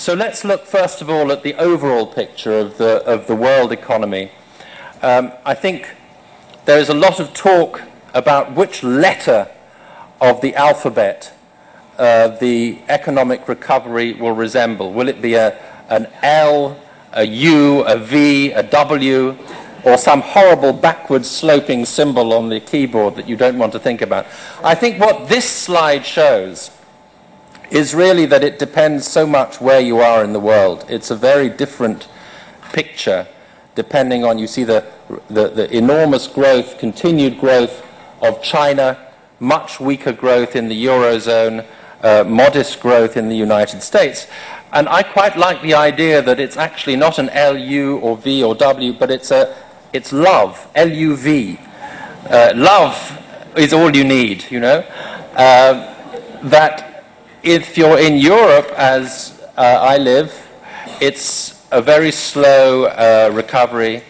So let's look first of all at the overall picture of the world economy. I think there is a lot of talk about which letter of the alphabet the economic recovery will resemble. Will it be an L, a U, a V, a W, or some horrible backwards sloping symbol on the keyboard that you don't want to think about? I think what this slide shows is really that it depends so much where you are in the world. It's a very different picture depending on, you see the enormous growth, continued growth of China, much weaker growth in the Eurozone, modest growth in the United States. And I quite like the idea that it's actually not an LU or V or W, but it's love, L-U-V. Love is all you need, you know. That if you're in Europe, as I live, it's a very slow recovery,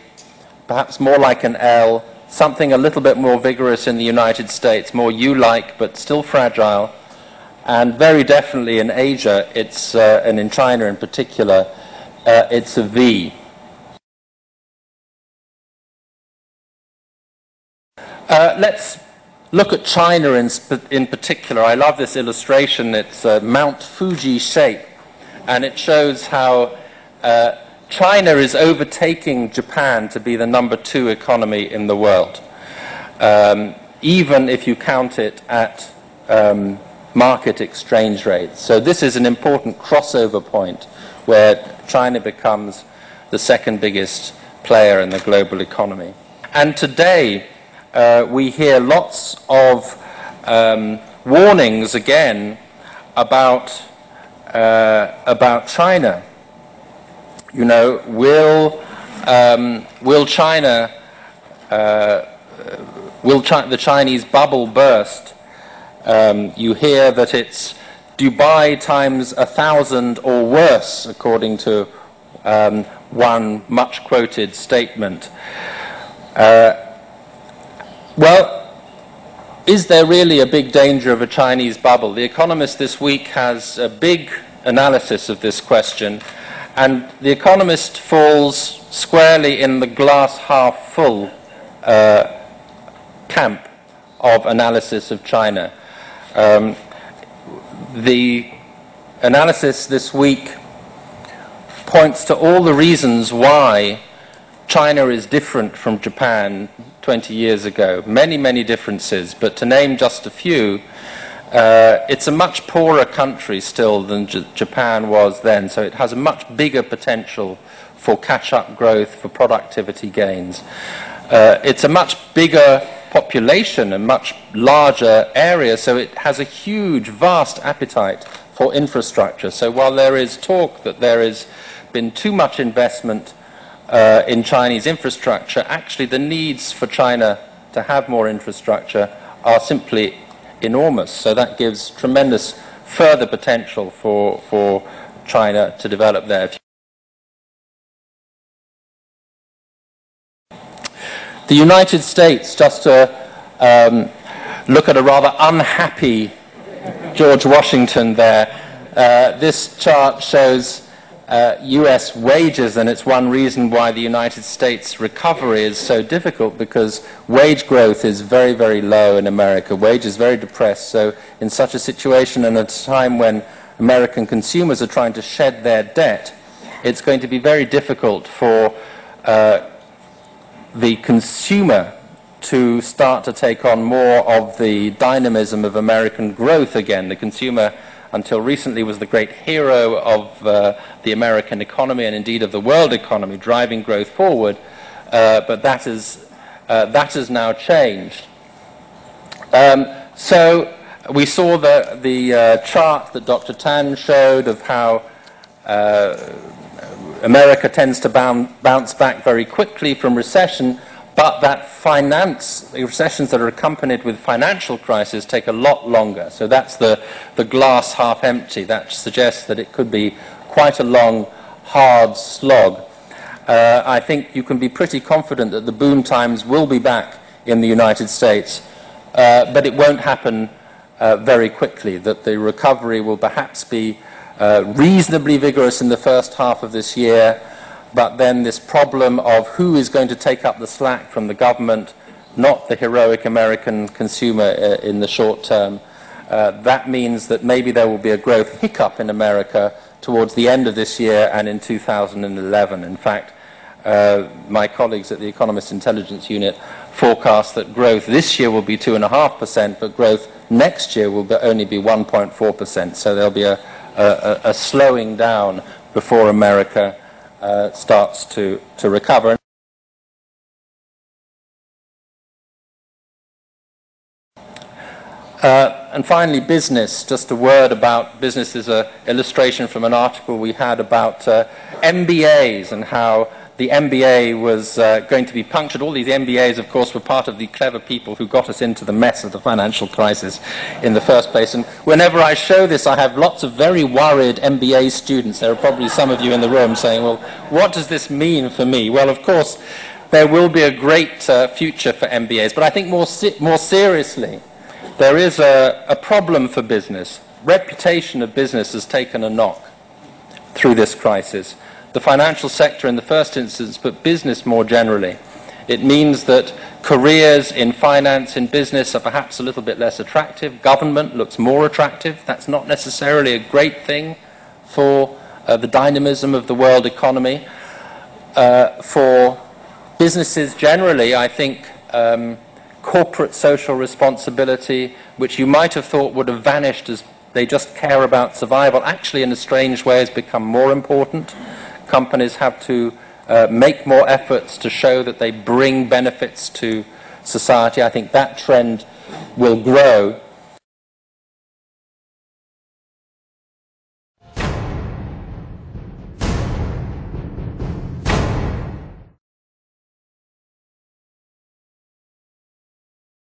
perhaps more like an L, something a little bit more vigorous in the United States, more U-like, but still fragile. And very definitely in Asia, and in China in particular, it's a V. Let's look at China in particular. I love this illustration. It's a Mount Fuji shape, and it shows how China is overtaking Japan to be the #2 economy in the world, even if you count it at market exchange rates. So this is an important crossover point where China becomes the second biggest player in the global economy. And today, we hear lots of warnings again about China. You know, will the Chinese bubble burst? You hear that it's Dubai times 1,000 or worse, according to one much quoted statement. Well, is there really a big danger of a Chinese bubble? The Economist this week has a big analysis of this question, and The Economist falls squarely in the glass half full camp of analysis of China. The analysis this week points to all the reasons why China is different from Japan 20 years ago. Many, many differences, but to name just a few, it's a much poorer country still than Japan was then, so it has a much bigger potential for catch-up growth, for productivity gains. It's a much bigger population, a much larger area, so it has a huge, vast appetite for infrastructure. So while there is talk that there has been too much investment in Chinese infrastructure, actually the needs for China to have more infrastructure are simply enormous. So that gives tremendous further potential for China to develop there. The United States, just to look at a rather unhappy George Washington there, this chart shows US wages, and it's one reason why the United States recovery is so difficult, because wage growth is very, very low in America. Wage is very depressed. So in such a situation, and at a time when American consumers are trying to shed their debt, it's going to be very difficult for the consumer to start to take on more of the dynamism of American growth again. The consumer, until recently, was the great hero of the American economy and indeed of the world economy, driving growth forward, but that has now changed. So we saw the chart that Dr. Tan showed of how America tends to bounce back very quickly from recession, but that recessions that are accompanied with financial crisis take a lot longer. So that's the glass half empty. That suggests that it could be quite a long, hard slog. I think you can be pretty confident that the boom times will be back in the United States, but it won't happen very quickly, that the recovery will perhaps be reasonably vigorous in the first half of this year, but then this problem of who is going to take up the slack from the government, not the heroic American consumer in the short term. That means that maybe there will be a growth hiccup in America towards the end of this year and in 2011. In fact, my colleagues at the Economist Intelligence Unit forecast that growth this year will be 2.5%, but growth next year will only be 1.4%. So there'll be a slowing down before America starts to recover. And finally, business. Just a word about business is an illustration from an article we had about MBAs and how the MBA was going to be punctured. All these MBAs, of course, were part of the clever people who got us into the mess of the financial crisis in the first place. And whenever I show this, I have lots of very worried MBA students. There are probably some of you in the room saying, well, what does this mean for me? Well, of course, there will be a great future for MBAs. But I think more seriously, there is a problem for business. Reputation of business has taken a knock through this crisis. The financial sector in the first instance, but business more generally. It means that careers in finance, in business, are perhaps a little bit less attractive. Government looks more attractive. That's not necessarily a great thing for the dynamism of the world economy. For businesses generally, I think corporate social responsibility, which you might have thought would have vanished as they just care about survival, actually in a strange way has become more important. Companies have to make more efforts to show that they bring benefits to society. I think that trend will grow.